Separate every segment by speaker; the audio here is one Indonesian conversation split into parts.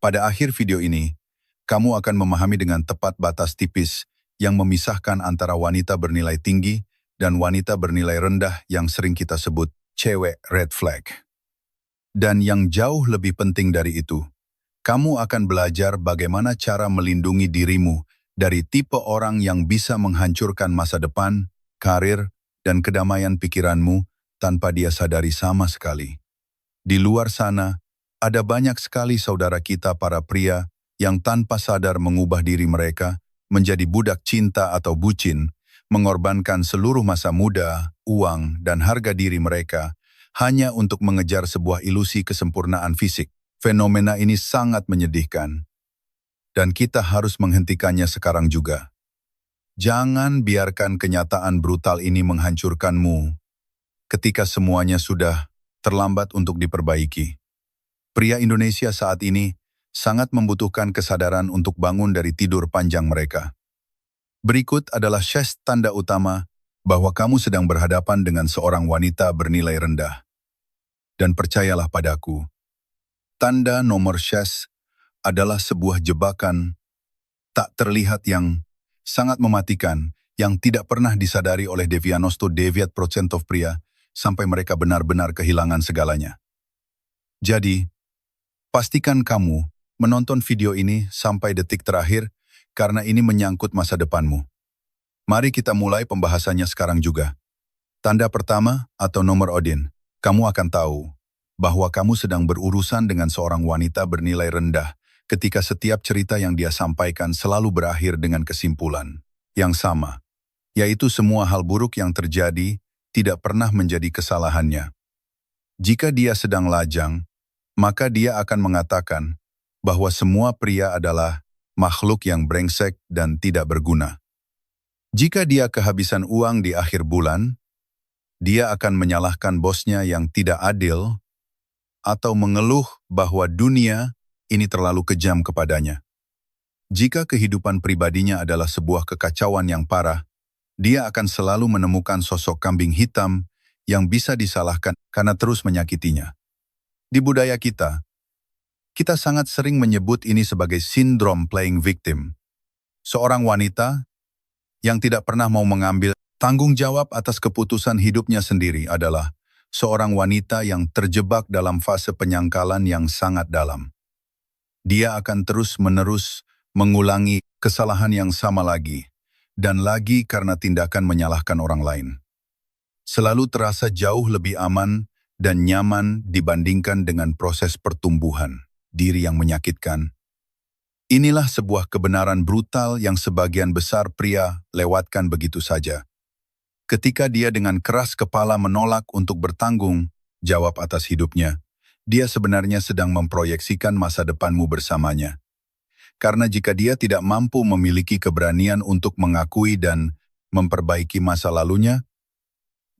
Speaker 1: Pada akhir video ini, kamu akan memahami dengan tepat batas tipis yang memisahkan antara wanita bernilai tinggi dan wanita bernilai rendah yang sering kita sebut cewek red flag. Dan yang jauh lebih penting dari itu, kamu akan belajar bagaimana cara melindungi dirimu dari tipe orang yang bisa menghancurkan masa depan, karir, dan kedamaian pikiranmu tanpa dia sadari sama sekali. Di luar sana, ada banyak sekali saudara kita para pria yang tanpa sadar mengubah diri mereka menjadi budak cinta atau bucin, mengorbankan seluruh masa muda, uang, dan harga diri mereka hanya untuk mengejar sebuah ilusi kesempurnaan fisik. Fenomena ini sangat menyedihkan, dan kita harus menghentikannya sekarang juga. Jangan biarkan kenyataan brutal ini menghancurkanmu ketika semuanya sudah terlambat untuk diperbaiki. Pria Indonesia saat ini sangat membutuhkan kesadaran untuk bangun dari tidur panjang mereka. Berikut adalah 6 tanda utama bahwa kamu sedang berhadapan dengan seorang wanita bernilai rendah. Dan percayalah padaku, tanda nomor 6 adalah sebuah jebakan tak terlihat yang sangat mematikan, yang tidak pernah disadari oleh 99% pria sampai mereka benar-benar kehilangan segalanya. Jadi, pastikan kamu menonton video ini sampai detik terakhir karena ini menyangkut masa depanmu. Mari kita mulai pembahasannya sekarang juga. Tanda pertama atau nomor Odin, kamu akan tahu bahwa kamu sedang berurusan dengan seorang wanita bernilai rendah ketika setiap cerita yang dia sampaikan selalu berakhir dengan kesimpulan yang sama, yaitu semua hal buruk yang terjadi tidak pernah menjadi kesalahannya. Jika dia sedang lajang, maka dia akan mengatakan bahwa semua pria adalah makhluk yang brengsek dan tidak berguna. Jika dia kehabisan uang di akhir bulan, dia akan menyalahkan bosnya yang tidak adil atau mengeluh bahwa dunia ini terlalu kejam kepadanya. Jika kehidupan pribadinya adalah sebuah kekacauan yang parah, dia akan selalu menemukan sosok kambing hitam yang bisa disalahkan karena terus menyakitinya. Di budaya kita sangat sering menyebut ini sebagai sindrom playing victim. Seorang wanita yang tidak pernah mau mengambil tanggung jawab atas keputusan hidupnya sendiri adalah seorang wanita yang terjebak dalam fase penyangkalan yang sangat dalam. Dia akan terus-menerus mengulangi kesalahan yang sama lagi dan lagi karena tindakan menyalahkan orang lain. Selalu terasa jauh lebih aman dan nyaman dibandingkan dengan proses pertumbuhan diri yang menyakitkan. Inilah sebuah kebenaran brutal yang sebagian besar pria lewatkan begitu saja. Ketika dia dengan keras kepala menolak untuk bertanggung jawab atas hidupnya, dia sebenarnya sedang memproyeksikan masa depanmu bersamanya. Karena jika dia tidak mampu memiliki keberanian untuk mengakui dan memperbaiki masa lalunya,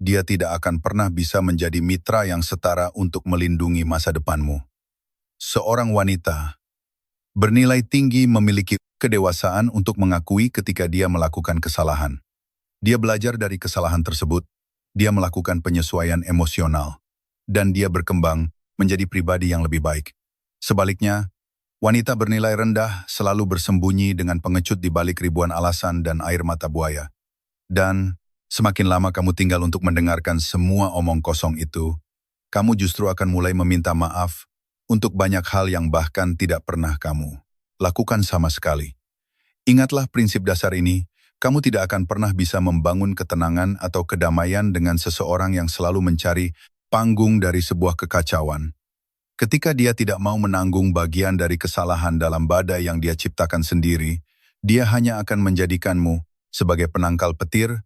Speaker 1: dia tidak akan pernah bisa menjadi mitra yang setara untuk melindungi masa depanmu. Seorang wanita bernilai tinggi memiliki kedewasaan untuk mengakui ketika dia melakukan kesalahan. Dia belajar dari kesalahan tersebut, dia melakukan penyesuaian emosional, dan dia berkembang menjadi pribadi yang lebih baik. Sebaliknya, wanita bernilai rendah selalu bersembunyi dengan pengecut di balik ribuan alasan dan air mata buaya. Dan semakin lama kamu tinggal untuk mendengarkan semua omong kosong itu, kamu justru akan mulai meminta maaf untuk banyak hal yang bahkan tidak pernah kamu lakukan sama sekali. Ingatlah prinsip dasar ini, kamu tidak akan pernah bisa membangun ketenangan atau kedamaian dengan seseorang yang selalu mencari panggung dari sebuah kekacauan. Ketika dia tidak mau menanggung bagian dari kesalahan dalam badai yang dia ciptakan sendiri, dia hanya akan menjadikanmu sebagai penangkal petir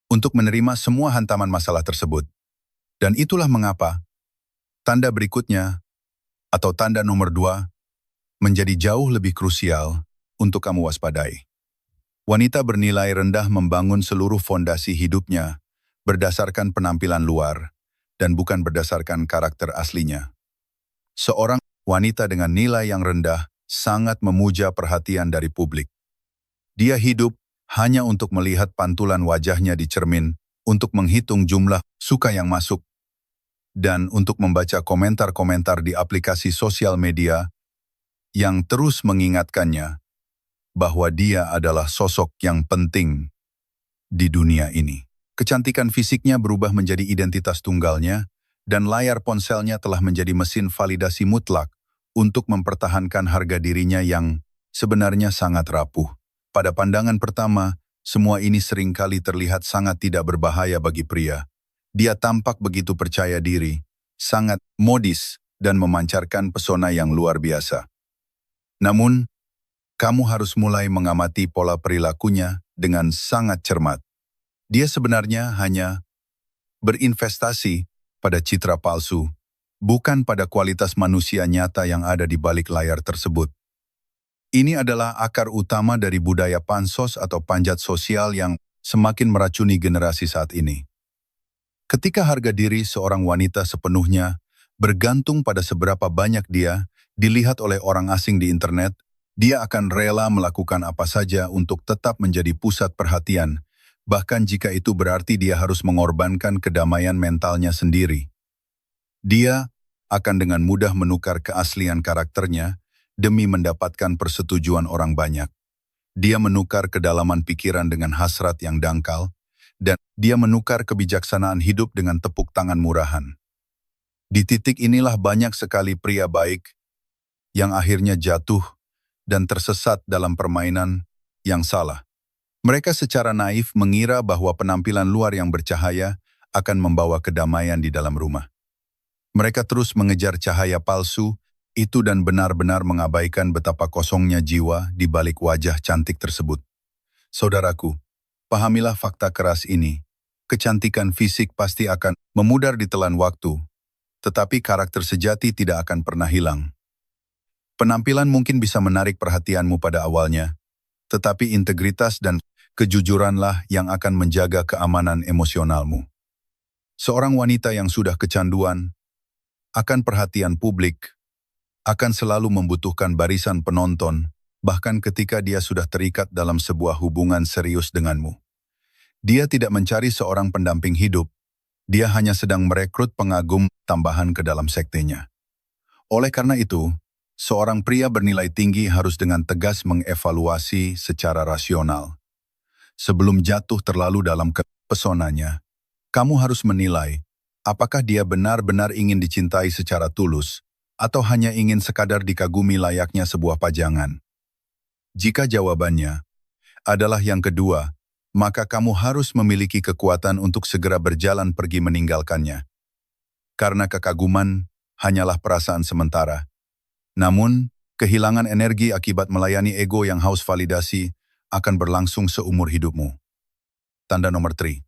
Speaker 1: untuk menerima semua hantaman masalah tersebut. Dan itulah mengapa tanda berikutnya, atau tanda nomor 2, menjadi jauh lebih krusial untuk kamu waspadai. Wanita bernilai rendah membangun seluruh fondasi hidupnya berdasarkan penampilan luar dan bukan berdasarkan karakter aslinya. Seorang wanita dengan nilai yang rendah sangat memuja perhatian dari publik. Dia hidup hanya untuk melihat pantulan wajahnya di cermin, untuk menghitung jumlah suka yang masuk, dan untuk membaca komentar-komentar di aplikasi sosial media yang terus mengingatkannya bahwa dia adalah sosok yang penting di dunia ini. Kecantikan fisiknya berubah menjadi identitas tunggalnya, dan layar ponselnya telah menjadi mesin validasi mutlak untuk mempertahankan harga dirinya yang sebenarnya sangat rapuh. Pada pandangan pertama, semua ini seringkali terlihat sangat tidak berbahaya bagi pria. Dia tampak begitu percaya diri, sangat modis, dan memancarkan pesona yang luar biasa. Namun, kamu harus mulai mengamati pola perilakunya dengan sangat cermat. Dia sebenarnya hanya berinvestasi pada citra palsu, bukan pada kualitas manusia nyata yang ada di balik layar tersebut. Ini adalah akar utama dari budaya pansos atau panjat sosial yang semakin meracuni generasi saat ini. Ketika harga diri seorang wanita sepenuhnya bergantung pada seberapa banyak dia dilihat oleh orang asing di internet, dia akan rela melakukan apa saja untuk tetap menjadi pusat perhatian, bahkan jika itu berarti dia harus mengorbankan kedamaian mentalnya sendiri. Dia akan dengan mudah menukar keaslian karakternya demi mendapatkan persetujuan orang banyak. Dia menukar kedalaman pikiran dengan hasrat yang dangkal, dan dia menukar kebijaksanaan hidup dengan tepuk tangan murahan. Di titik inilah banyak sekali pria baik yang akhirnya jatuh dan tersesat dalam permainan yang salah. Mereka secara naif mengira bahwa penampilan luar yang bercahaya akan membawa kedamaian di dalam rumah. Mereka terus mengejar cahaya palsu itu dan benar-benar mengabaikan betapa kosongnya jiwa di balik wajah cantik tersebut. Saudaraku, pahamilah fakta keras ini. Kecantikan fisik pasti akan memudar ditelan waktu, tetapi karakter sejati tidak akan pernah hilang. Penampilan mungkin bisa menarik perhatianmu pada awalnya, tetapi integritas dan kejujuranlah yang akan menjaga keamanan emosionalmu. Seorang wanita yang sudah kecanduan akan perhatian publik akan selalu membutuhkan barisan penonton, bahkan ketika dia sudah terikat dalam sebuah hubungan serius denganmu. Dia tidak mencari seorang pendamping hidup, dia hanya sedang merekrut pengagum tambahan ke dalam sektenya. Oleh karena itu, seorang pria bernilai tinggi harus dengan tegas mengevaluasi secara rasional. Sebelum jatuh terlalu dalam pesonanya, kamu harus menilai apakah dia benar-benar ingin dicintai secara tulus atau hanya ingin sekadar dikagumi layaknya sebuah pajangan. Jika jawabannya adalah yang kedua, maka kamu harus memiliki kekuatan untuk segera berjalan pergi meninggalkannya. Karena kekaguman hanyalah perasaan sementara. Namun, kehilangan energi akibat melayani ego yang haus validasi akan berlangsung seumur hidupmu. Tanda nomor 3.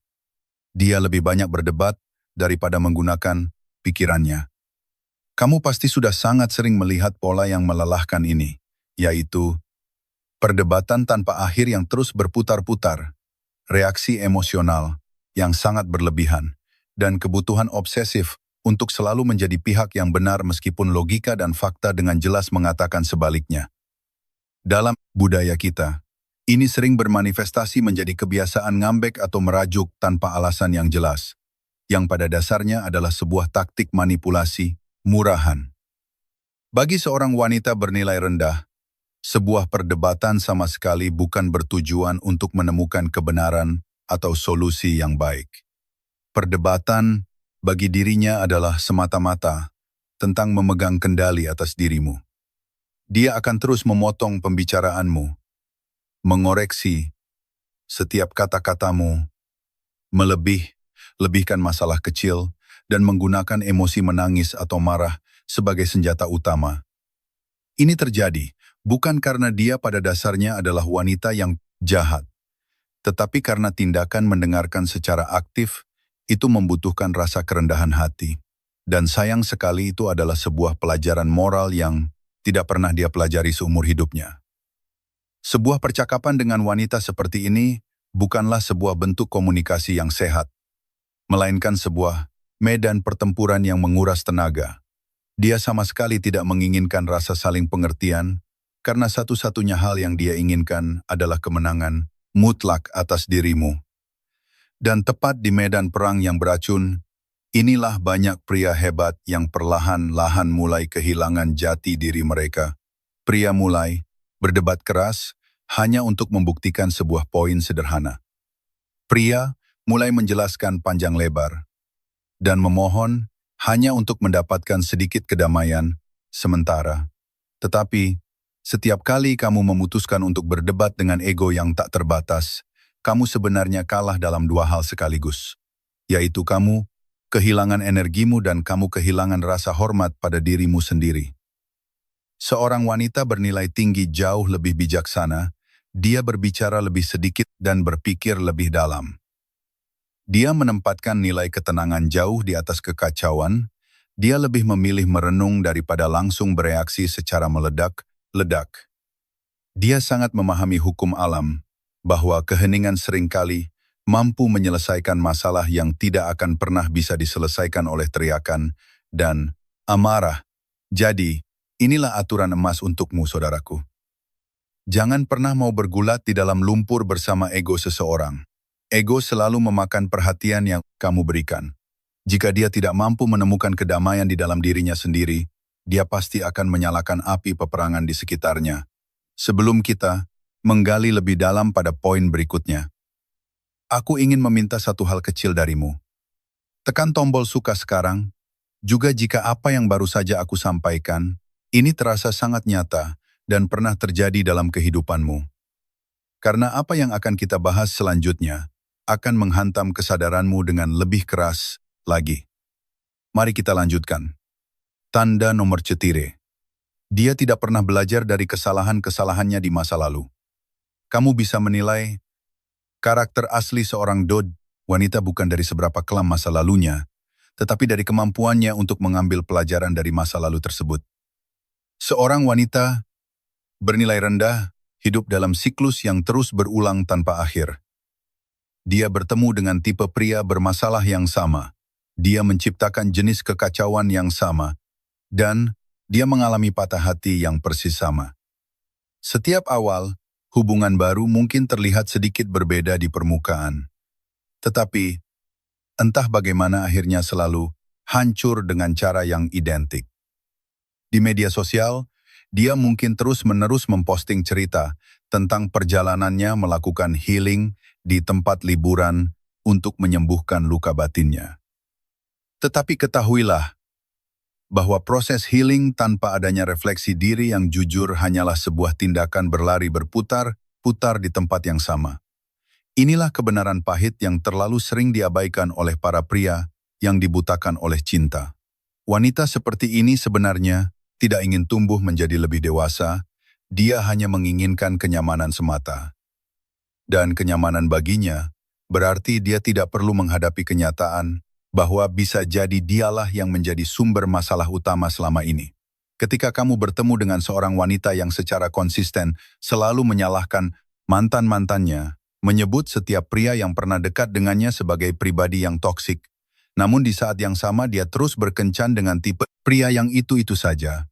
Speaker 1: Dia lebih banyak berdebat daripada menggunakan pikirannya. Kamu pasti sudah sangat sering melihat pola yang melelahkan ini, yaitu perdebatan tanpa akhir yang terus berputar-putar, reaksi emosional yang sangat berlebihan, dan kebutuhan obsesif untuk selalu menjadi pihak yang benar meskipun logika dan fakta dengan jelas mengatakan sebaliknya. Dalam budaya kita, ini sering bermanifestasi menjadi kebiasaan ngambek atau merajuk tanpa alasan yang jelas, yang pada dasarnya adalah sebuah taktik manipulasi, murahan. Bagi seorang wanita bernilai rendah, sebuah perdebatan sama sekali bukan bertujuan untuk menemukan kebenaran atau solusi yang baik. Perdebatan bagi dirinya adalah semata-mata tentang memegang kendali atas dirimu. Dia akan terus memotong pembicaraanmu, mengoreksi setiap kata-katamu, melebihkan masalah kecil, dan menggunakan emosi menangis atau marah sebagai senjata utama. Ini terjadi bukan karena dia pada dasarnya adalah wanita yang jahat, tetapi karena tindakan mendengarkan secara aktif itu membutuhkan rasa kerendahan hati. Dan sayang sekali itu adalah sebuah pelajaran moral yang tidak pernah dia pelajari seumur hidupnya. Sebuah percakapan dengan wanita seperti ini bukanlah sebuah bentuk komunikasi yang sehat, melainkan sebuah medan pertempuran yang menguras tenaga. Dia sama sekali tidak menginginkan rasa saling pengertian, karena satu-satunya hal yang dia inginkan adalah kemenangan mutlak atas dirimu. Dan tepat di medan perang yang beracun, inilah banyak pria hebat yang perlahan-lahan mulai kehilangan jati diri mereka. Pria mulai berdebat keras hanya untuk membuktikan sebuah poin sederhana. Pria mulai menjelaskan panjang lebar dan memohon hanya untuk mendapatkan sedikit kedamaian sementara. Tetapi, setiap kali kamu memutuskan untuk berdebat dengan ego yang tak terbatas, kamu sebenarnya kalah dalam dua hal sekaligus, yaitu kamu kehilangan energimu dan kamu kehilangan rasa hormat pada dirimu sendiri. Seorang wanita bernilai tinggi jauh lebih bijaksana, dia berbicara lebih sedikit dan berpikir lebih dalam. Dia menempatkan nilai ketenangan jauh di atas kekacauan, dia lebih memilih merenung daripada langsung bereaksi secara meledak-ledak. Dia sangat memahami hukum alam, bahwa keheningan seringkali mampu menyelesaikan masalah yang tidak akan pernah bisa diselesaikan oleh teriakan dan amarah. Jadi, inilah aturan emas untukmu, saudaraku. Jangan pernah mau bergulat di dalam lumpur bersama ego seseorang. Ego selalu memakan perhatian yang kamu berikan. Jika dia tidak mampu menemukan kedamaian di dalam dirinya sendiri, dia pasti akan menyalakan api peperangan di sekitarnya. Sebelum kita menggali lebih dalam pada poin berikutnya, aku ingin meminta satu hal kecil darimu. Tekan tombol suka sekarang, juga jika apa yang baru saja aku sampaikan, ini terasa sangat nyata dan pernah terjadi dalam kehidupanmu. Karena apa yang akan kita bahas selanjutnya akan menghantam kesadaranmu dengan lebih keras lagi. Mari kita lanjutkan. Tanda nomor cetire. Dia tidak pernah belajar dari kesalahan-kesalahannya di masa lalu. Kamu bisa menilai karakter asli seorang wanita bukan dari seberapa kelam masa lalunya, tetapi dari kemampuannya untuk mengambil pelajaran dari masa lalu tersebut. Seorang wanita bernilai rendah hidup dalam siklus yang terus berulang tanpa akhir. Dia bertemu dengan tipe pria bermasalah yang sama. Dia menciptakan jenis kekacauan yang sama. Dan dia mengalami patah hati yang persis sama. Setiap awal, hubungan baru mungkin terlihat sedikit berbeda di permukaan. Tetapi, entah bagaimana akhirnya selalu hancur dengan cara yang identik. Di media sosial, dia mungkin terus-menerus memposting cerita tentang perjalanannya melakukan healing di tempat liburan untuk menyembuhkan luka batinnya. Tetapi ketahuilah bahwa proses healing tanpa adanya refleksi diri yang jujur hanyalah sebuah tindakan berlari berputar-putar di tempat yang sama. Inilah kebenaran pahit yang terlalu sering diabaikan oleh para pria yang dibutakan oleh cinta. Wanita seperti ini sebenarnya tidak ingin tumbuh menjadi lebih dewasa, dia hanya menginginkan kenyamanan semata. Dan kenyamanan baginya berarti dia tidak perlu menghadapi kenyataan bahwa bisa jadi dialah yang menjadi sumber masalah utama selama ini. Ketika kamu bertemu dengan seorang wanita yang secara konsisten selalu menyalahkan mantan-mantannya, menyebut setiap pria yang pernah dekat dengannya sebagai pribadi yang toksik, namun di saat yang sama dia terus berkencan dengan tipe pria yang itu-itu saja,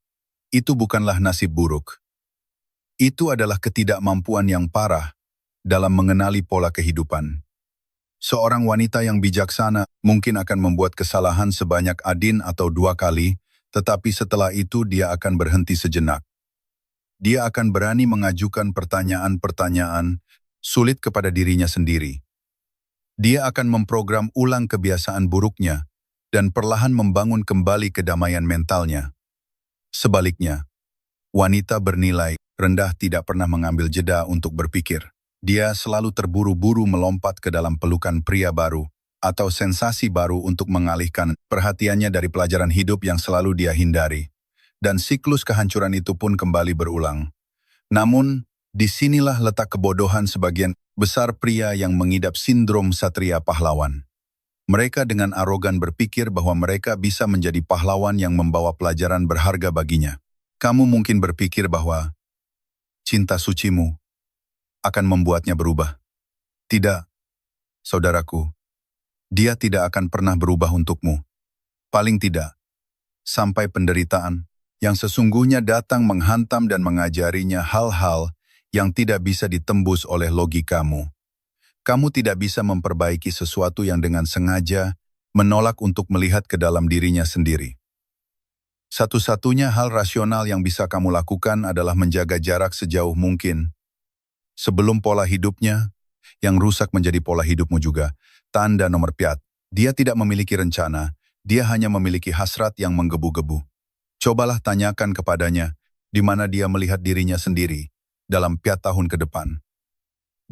Speaker 1: itu bukanlah nasib buruk. Itu adalah ketidakmampuan yang parah dalam mengenali pola kehidupan. Seorang wanita yang bijaksana mungkin akan membuat kesalahan sebanyak adin atau 2 kali, tetapi setelah itu dia akan berhenti sejenak. Dia akan berani mengajukan pertanyaan-pertanyaan sulit kepada dirinya sendiri. Dia akan memprogram ulang kebiasaan buruknya dan perlahan membangun kembali kedamaian mentalnya. Sebaliknya, wanita bernilai rendah tidak pernah mengambil jeda untuk berpikir. Dia selalu terburu-buru melompat ke dalam pelukan pria baru atau sensasi baru untuk mengalihkan perhatiannya dari pelajaran hidup yang selalu dia hindari. Dan siklus kehancuran itu pun kembali berulang. Namun, disinilah letak kebodohan sebagian besar pria yang mengidap sindrom satria pahlawan. Mereka dengan arogan berpikir bahwa mereka bisa menjadi pahlawan yang membawa pelajaran berharga baginya. Kamu mungkin berpikir bahwa cinta sucimu akan membuatnya berubah. Tidak, saudaraku. Dia tidak akan pernah berubah untukmu. Paling tidak, sampai penderitaan yang sesungguhnya datang menghantam dan mengajarinya hal-hal yang tidak bisa ditembus oleh logikamu. Kamu tidak bisa memperbaiki sesuatu yang dengan sengaja menolak untuk melihat ke dalam dirinya sendiri. Satu-satunya hal rasional yang bisa kamu lakukan adalah menjaga jarak sejauh mungkin. Sebelum pola hidupnya, yang rusak menjadi pola hidupmu juga. Tanda nomor 4. Dia tidak memiliki rencana, dia hanya memiliki hasrat yang menggebu-gebu. Cobalah tanyakan kepadanya, di mana dia melihat dirinya sendiri dalam 4 tahun ke depan.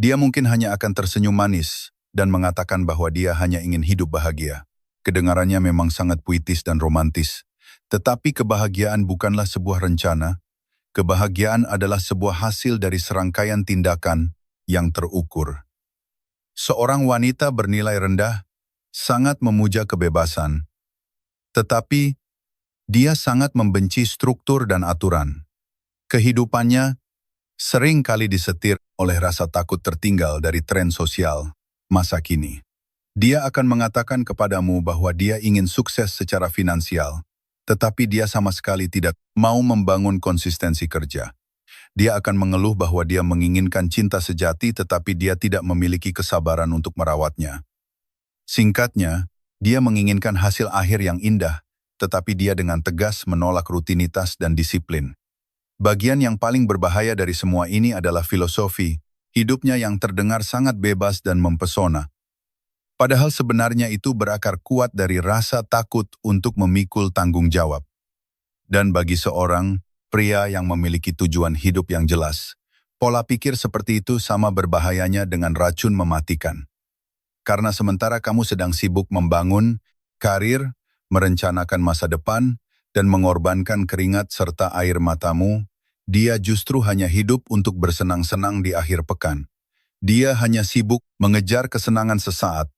Speaker 1: Dia mungkin hanya akan tersenyum manis dan mengatakan bahwa dia hanya ingin hidup bahagia. Kedengarannya memang sangat puitis dan romantis. Tetapi kebahagiaan bukanlah sebuah rencana. Kebahagiaan adalah sebuah hasil dari serangkaian tindakan yang terukur. Seorang wanita bernilai rendah sangat memuja kebebasan. Tetapi dia sangat membenci struktur dan aturan. Kehidupannya sering kali disetir oleh rasa takut tertinggal dari tren sosial masa kini. Dia akan mengatakan kepadamu bahwa dia ingin sukses secara finansial, tetapi dia sama sekali tidak mau membangun konsistensi kerja. Dia akan mengeluh bahwa dia menginginkan cinta sejati tetapi dia tidak memiliki kesabaran untuk merawatnya. Singkatnya, dia menginginkan hasil akhir yang indah, tetapi dia dengan tegas menolak rutinitas dan disiplin. Bagian yang paling berbahaya dari semua ini adalah filosofi hidupnya yang terdengar sangat bebas dan mempesona. Padahal sebenarnya itu berakar kuat dari rasa takut untuk memikul tanggung jawab. Dan bagi seorang pria yang memiliki tujuan hidup yang jelas, pola pikir seperti itu sama berbahayanya dengan racun mematikan. Karena sementara kamu sedang sibuk membangun karir, merencanakan masa depan, dan mengorbankan keringat serta air matamu, dia justru hanya hidup untuk bersenang-senang di akhir pekan. Dia hanya sibuk mengejar kesenangan sesaat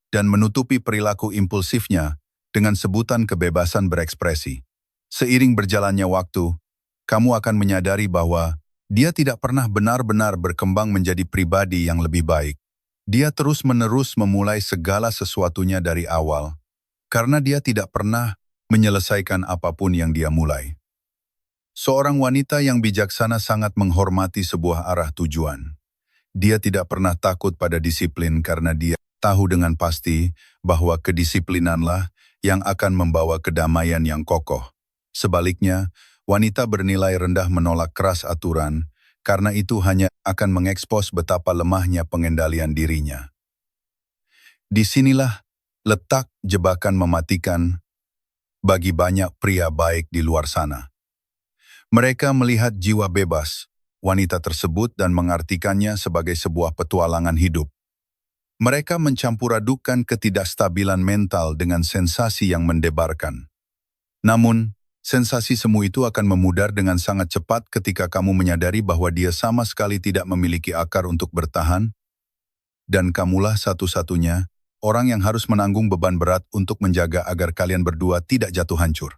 Speaker 1: dan menutupi perilaku impulsifnya dengan sebutan kebebasan berekspresi. Seiring berjalannya waktu, kamu akan menyadari bahwa dia tidak pernah benar-benar berkembang menjadi pribadi yang lebih baik. Dia terus-menerus memulai segala sesuatunya dari awal, karena dia tidak pernah menyelesaikan apapun yang dia mulai. Seorang wanita yang bijaksana sangat menghormati sebuah arah tujuan. Dia tidak pernah takut pada disiplin karena dia tahu dengan pasti bahwa kedisiplinanlah yang akan membawa kedamaian yang kokoh. Sebaliknya, wanita bernilai rendah menolak keras aturan, karena itu hanya akan mengekspos betapa lemahnya pengendalian dirinya. Disinilah letak jebakan mematikan bagi banyak pria baik di luar sana. Mereka melihat jiwa bebas wanita tersebut dan mengartikannya sebagai sebuah petualangan hidup. Mereka mencampuradukan ketidakstabilan mental dengan sensasi yang mendebarkan. Namun, sensasi semu itu akan memudar dengan sangat cepat ketika kamu menyadari bahwa dia sama sekali tidak memiliki akar untuk bertahan, dan kamulah satu-satunya orang yang harus menanggung beban berat untuk menjaga agar kalian berdua tidak jatuh hancur.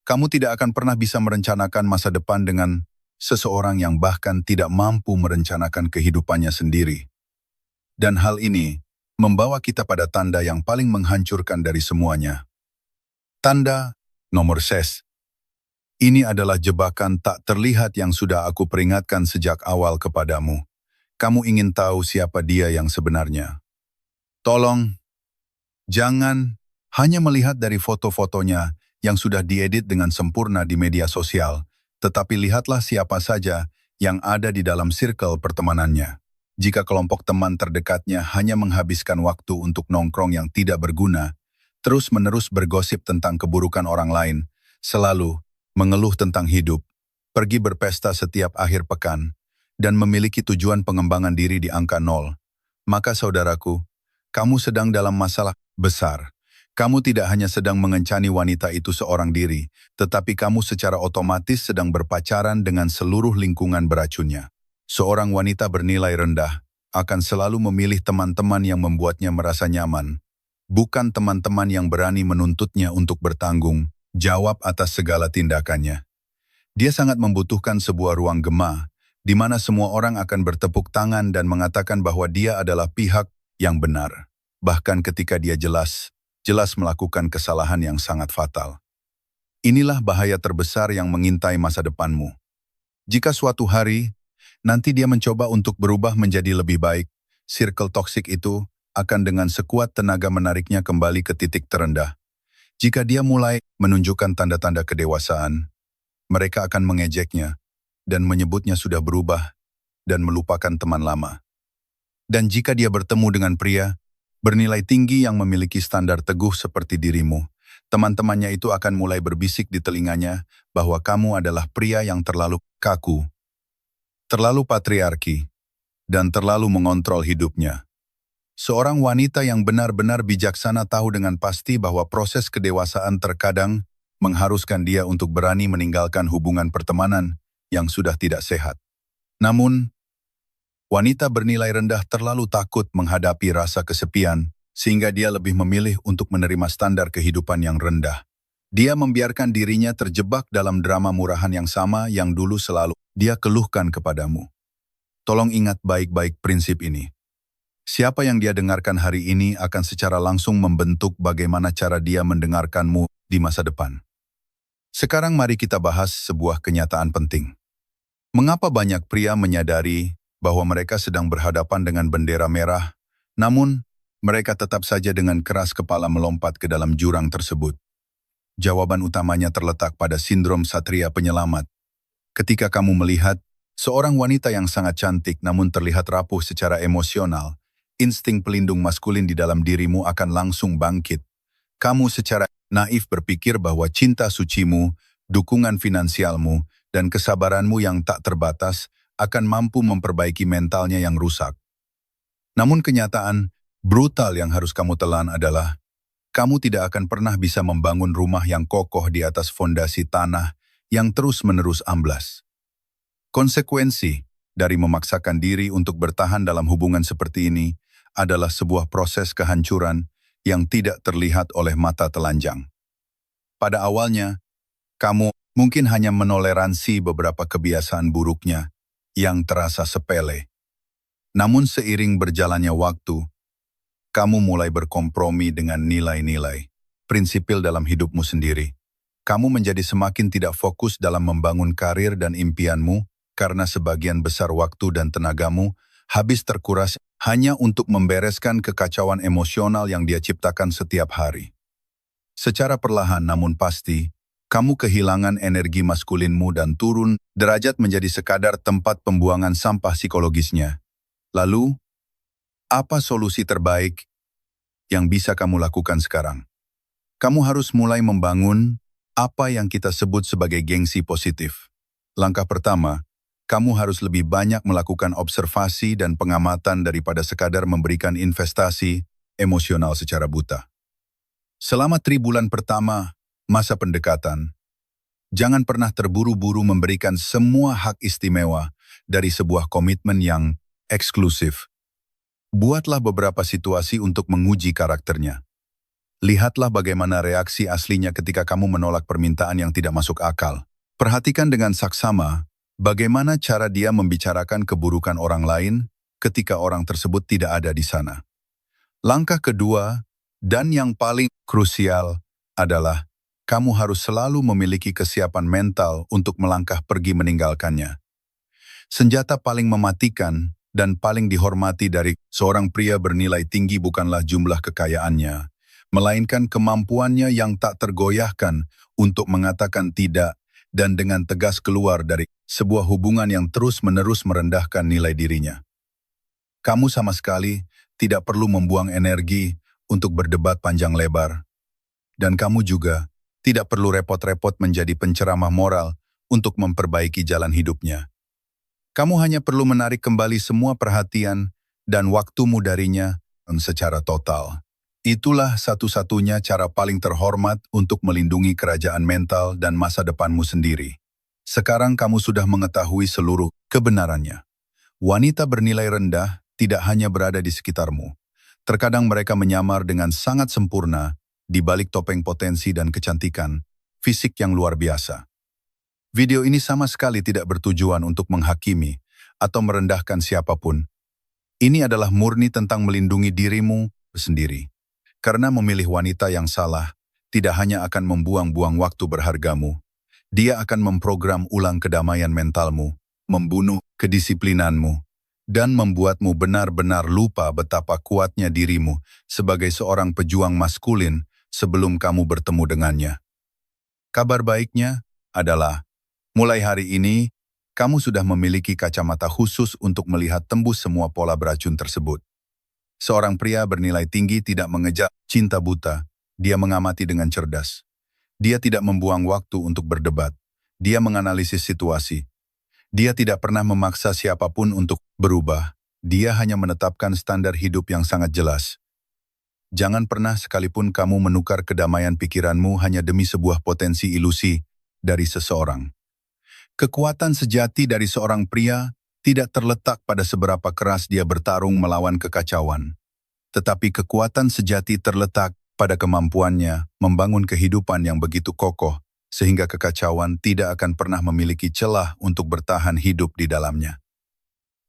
Speaker 1: Kamu tidak akan pernah bisa merencanakan masa depan dengan seseorang yang bahkan tidak mampu merencanakan kehidupannya sendiri. Dan hal ini membawa kita pada tanda yang paling menghancurkan dari semuanya. Tanda nomor 6. Ini adalah jebakan tak terlihat yang sudah aku peringatkan sejak awal kepadamu. Kamu ingin tahu siapa dia yang sebenarnya. Tolong, jangan hanya melihat dari foto-fotonya yang sudah diedit dengan sempurna di media sosial, tetapi lihatlah siapa saja yang ada di dalam circle pertemanannya. Jika kelompok teman terdekatnya hanya menghabiskan waktu untuk nongkrong yang tidak berguna, terus-menerus bergosip tentang keburukan orang lain, selalu mengeluh tentang hidup, pergi berpesta setiap akhir pekan, dan memiliki tujuan pengembangan diri di angka 0, maka saudaraku, kamu sedang dalam masalah besar. Kamu tidak hanya sedang mengencani wanita itu seorang diri, tetapi kamu secara otomatis sedang berpacaran dengan seluruh lingkungan beracunnya. Seorang wanita bernilai rendah akan selalu memilih teman-teman yang membuatnya merasa nyaman, bukan teman-teman yang berani menuntutnya untuk bertanggung jawab atas segala tindakannya. Dia sangat membutuhkan sebuah ruang gema, di mana semua orang akan bertepuk tangan dan mengatakan bahwa dia adalah pihak yang benar, bahkan ketika dia jelas melakukan kesalahan yang sangat fatal. Inilah bahaya terbesar yang mengintai masa depanmu. Jika suatu hari nanti dia mencoba untuk berubah menjadi lebih baik, circle toksik itu akan dengan sekuat tenaga menariknya kembali ke titik terendah. Jika dia mulai menunjukkan tanda-tanda kedewasaan, mereka akan mengejeknya dan menyebutnya sudah berubah dan melupakan teman lama. Dan jika dia bertemu dengan pria bernilai tinggi yang memiliki standar teguh seperti dirimu, teman-temannya itu akan mulai berbisik di telinganya bahwa kamu adalah pria yang terlalu kaku, terlalu patriarki, dan terlalu mengontrol hidupnya. Seorang wanita yang benar-benar bijaksana tahu dengan pasti bahwa proses kedewasaan terkadang mengharuskan dia untuk berani meninggalkan hubungan pertemanan yang sudah tidak sehat. Namun, wanita bernilai rendah terlalu takut menghadapi rasa kesepian, sehingga dia lebih memilih untuk menerima standar kehidupan yang rendah. Dia membiarkan dirinya terjebak dalam drama murahan yang sama yang dulu selalu dia keluhkan kepadamu. Tolong ingat baik-baik prinsip ini. Siapa yang dia dengarkan hari ini akan secara langsung membentuk bagaimana cara dia mendengarkanmu di masa depan. Sekarang mari kita bahas sebuah kenyataan penting. Mengapa banyak pria menyadari bahwa mereka sedang berhadapan dengan bendera merah, namun mereka tetap saja dengan keras kepala melompat ke dalam jurang tersebut? Jawaban utamanya terletak pada sindrom satria penyelamat. Ketika kamu melihat seorang wanita yang sangat cantik namun terlihat rapuh secara emosional, insting pelindung maskulin di dalam dirimu akan langsung bangkit. Kamu secara naif berpikir bahwa cinta sucimu, dukungan finansialmu, dan kesabaranmu yang tak terbatas akan mampu memperbaiki mentalnya yang rusak. Namun kenyataan brutal yang harus kamu telan adalah, kamu tidak akan pernah bisa membangun rumah yang kokoh di atas fondasi tanah yang terus-menerus amblas. Konsekuensi dari memaksakan diri untuk bertahan dalam hubungan seperti ini adalah sebuah proses kehancuran yang tidak terlihat oleh mata telanjang. Pada awalnya, kamu mungkin hanya menoleransi beberapa kebiasaan buruknya yang terasa sepele. Namun seiring berjalannya waktu, kamu mulai berkompromi dengan nilai-nilai, prinsipil dalam hidupmu sendiri. Kamu menjadi semakin tidak fokus dalam membangun karir dan impianmu karena sebagian besar waktu dan tenagamu habis terkuras hanya untuk membereskan kekacauan emosional yang dia ciptakan setiap hari. Secara perlahan namun pasti, kamu kehilangan energi maskulinmu dan turun derajat menjadi sekadar tempat pembuangan sampah psikologisnya. Lalu, apa solusi terbaik yang bisa kamu lakukan sekarang? Kamu harus mulai membangun apa yang kita sebut sebagai gengsi positif. Langkah pertama, kamu harus lebih banyak melakukan observasi dan pengamatan daripada sekadar memberikan investasi emosional secara buta. Selama 3 bulan pertama masa pendekatan, jangan pernah terburu-buru memberikan semua hak istimewa dari sebuah komitmen yang eksklusif. Buatlah beberapa situasi untuk menguji karakternya. Lihatlah bagaimana reaksi aslinya ketika kamu menolak permintaan yang tidak masuk akal. Perhatikan dengan saksama bagaimana cara dia membicarakan keburukan orang lain ketika orang tersebut tidak ada di sana. Langkah kedua, dan yang paling krusial, adalah kamu harus selalu memiliki kesiapan mental untuk melangkah pergi meninggalkannya. Senjata paling mematikan dan paling dihormati dari seorang pria bernilai tinggi bukanlah jumlah kekayaannya, melainkan kemampuannya yang tak tergoyahkan untuk mengatakan tidak dan dengan tegas keluar dari sebuah hubungan yang terus-menerus merendahkan nilai dirinya. Kamu sama sekali tidak perlu membuang energi untuk berdebat panjang lebar. Dan kamu juga tidak perlu repot-repot menjadi penceramah moral untuk memperbaiki jalan hidupnya. Kamu hanya perlu menarik kembali semua perhatian dan waktumu darinya secara total. Itulah satu-satunya cara paling terhormat untuk melindungi kerajaan mental dan masa depanmu sendiri. Sekarang kamu sudah mengetahui seluruh kebenarannya. Wanita bernilai rendah tidak hanya berada di sekitarmu. Terkadang mereka menyamar dengan sangat sempurna di balik topeng potensi dan kecantikan, fisik yang luar biasa. Video ini sama sekali tidak bertujuan untuk menghakimi atau merendahkan siapapun. Ini adalah murni tentang melindungi dirimu sendiri. Karena memilih wanita yang salah tidak hanya akan membuang-buang waktu berhargamu, dia akan memprogram ulang kedamaian mentalmu, membunuh kedisiplinanmu, dan membuatmu benar-benar lupa betapa kuatnya dirimu sebagai seorang pejuang maskulin sebelum kamu bertemu dengannya. Kabar baiknya adalah, mulai hari ini, kamu sudah memiliki kacamata khusus untuk melihat tembus semua pola beracun tersebut. Seorang pria bernilai tinggi tidak mengejar cinta buta, dia mengamati dengan cerdas. Dia tidak membuang waktu untuk berdebat. Dia menganalisis situasi. Dia tidak pernah memaksa siapapun untuk berubah. Dia hanya menetapkan standar hidup yang sangat jelas. Jangan pernah sekalipun kamu menukar kedamaian pikiranmu hanya demi sebuah potensi ilusi dari seseorang. Kekuatan sejati dari seorang pria tidak terletak pada seberapa keras dia bertarung melawan kekacauan. Tetapi kekuatan sejati terletak pada kemampuannya membangun kehidupan yang begitu kokoh, sehingga kekacauan tidak akan pernah memiliki celah untuk bertahan hidup di dalamnya.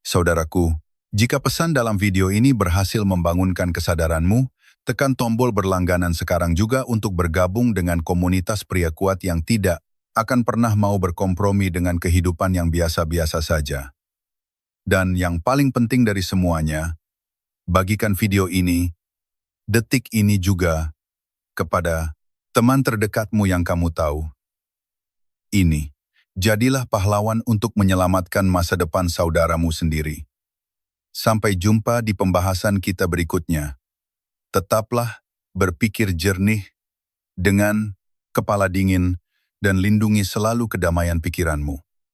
Speaker 1: Saudaraku, jika pesan dalam video ini berhasil membangunkan kesadaranmu, tekan tombol berlangganan sekarang juga untuk bergabung dengan komunitas pria kuat yang tidak akan pernah mau berkompromi dengan kehidupan yang biasa-biasa saja. Dan yang paling penting dari semuanya, bagikan video ini, detik ini juga, kepada teman terdekatmu yang kamu tahu. Ini, jadilah pahlawan untuk menyelamatkan masa depan saudaramu sendiri. Sampai jumpa di pembahasan kita berikutnya. Tetaplah berpikir jernih, dengan kepala dingin, dan lindungi selalu kedamaian pikiranmu.